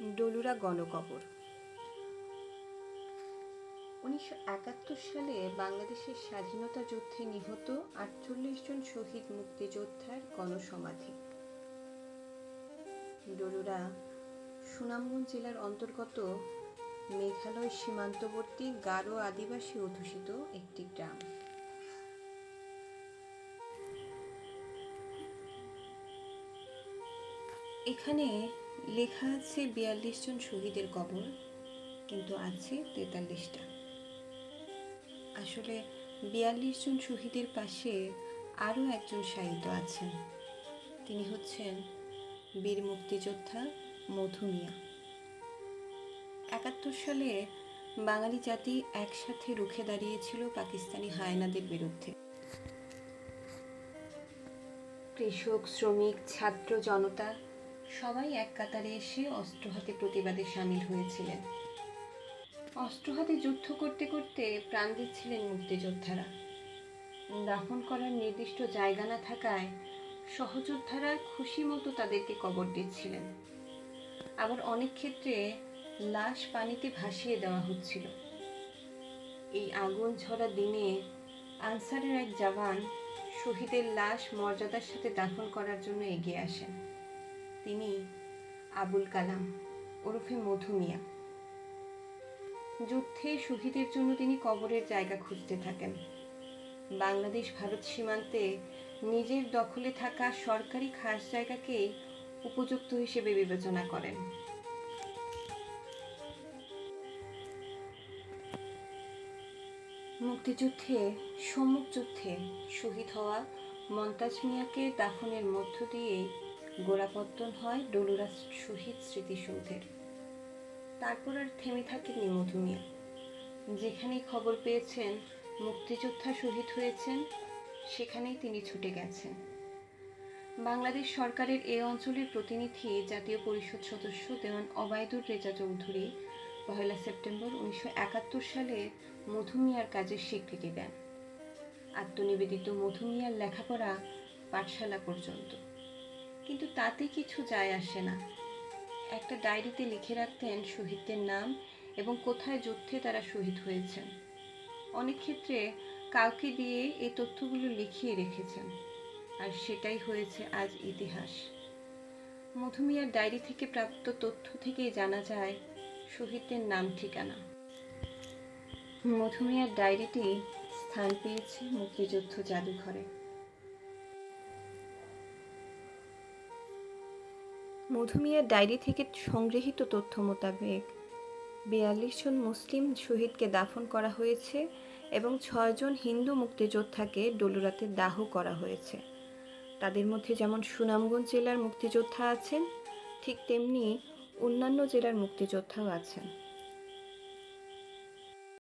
ডলুরা গণকবর। 1971 সালে বাংলাদেশের স্বাধীনতা যুদ্ধে নিহত 48 জন শহীদ মুক্তিযোদ্ধার গণসমাধি। ডলুরা সুনামগঞ্জ জেলার অন্তর্গত মেঘালয় সীমান্তবর্তী গারো আদিবাসী অধ্যুষিত একটি গ্রাম। এখানে লেখা আছে 42 জন শহীদের কবর, কিন্তু আছে 43টা। আসলে 42 জন শহীদের পাশে আরও একজন শায়িত আছেন। তিনি হচ্ছেন বীর মুক্তিযোদ্ধা মধু মিয়া। 71 সালে বাঙালি জাতি একসাথে রুখে দাঁড়িয়েছিল পাকিস্তানি হায়নাদের বিরুদ্ধে। কৃষক, শ্রমিক, ছাত্র, জনতা সবাই এক কাতারে এসে অস্ত্র হাতে প্রতিবাদে সামিল হয়েছিলেন। অস্ত্র হাতে যুদ্ধ করতে করতে প্রাণ দিচ্ছিলেন মুক্তিযোদ্ধারা। দাফন করার নির্দিষ্ট জায়গা না থাকায় সহযোদ্ধারা খুশি মতো তাদেরকে কবর দিচ্ছিলেন। আবার অনেক ক্ষেত্রে লাশ পানিতে ভাসিয়ে দেওয়া হচ্ছিল। এই আগুন ঝরা দিনে আনসারের এক জওয়ান শহীদের লাশ মর্যাদার সাথে দাফন করার জন্য এগিয়ে আসেন। তিনি আবুল কালাম ওরফে মধু মিয়া। যুদ্ধে শহীদের জন্য তিনি কবরের জায়গা খুঁজতে থাকেন। বাংলাদেশ ভারত সীমান্তে নিজের দখলে থাকা সরকারি খাস জায়গাকেই উপযুক্ত হিসেবে বিবেচনা করেন। মুক্তিযুদ্ধে সম্মুখ যুদ্ধে শহীদ হওয়া মন্তাজ মিয়াকে দাফনের মধ্য দিয়ে গোড়াপত্তন হয় ডলুরা শহীদ স্মৃতিসৌধের। তারপর আর থেমে থাকেননি মধু মিয়া। যেখানেই খবর পেয়েছেন মুক্তিযোদ্ধা শহীদ হয়েছেন, সেখানেই তিনি ছুটে গেছেন। বাংলাদেশ সরকারের এ অঞ্চলের প্রতিনিধি জাতীয় পরিষদ সদস্য দেওয়ান ওবায়দুর রেজা চৌধুরী 1 সেপ্টেম্বর 1971 সালে মধু মিয়ার কাজের স্বীকৃতি দেন। আত্মনিবেদিত মধু মিয়ার লেখাপড়া পাঠশালা পর্যন্ত, কিন্তু তাতে কিছু যায় আসে না। একটা ডায়েরিতে লিখে রাখতেন শহীদদের নাম এবং কোথায় যুদ্ধে তারা শহীদ হয়েছেন। অনেক ক্ষেত্রে কাউকে দিয়ে এই তথ্যগুলো লিখিয়ে রেখেছেন, আর সেটাই হয়েছে আজ ইতিহাস। মধু মিয়ার ডায়েরি থেকে প্রাপ্ত তথ্য থেকেই জানা যায় শহীদদের নাম, ঠিকানা। মধু মিয়ার ডায়েরিটি স্থান পেয়েছে মুক্তিযুদ্ধ জাদুঘরে। মধু মিয়ার ডায়েরি থেকে সংগৃহীত তথ্য মোতাবেক 42 জন মুসলিম শহীদকে দাফন করা হয়েছে এবং 6 জন হিন্দু মুক্তিযোদ্ধাকে ডলুরাতে দাহ করা হয়েছে। তাদের মধ্যে যেমন সুনামগঞ্জ জেলার মুক্তিযোদ্ধা আছেন, ঠিক তেমনি অন্যান্য জেলার মুক্তিযোদ্ধাও আছেন।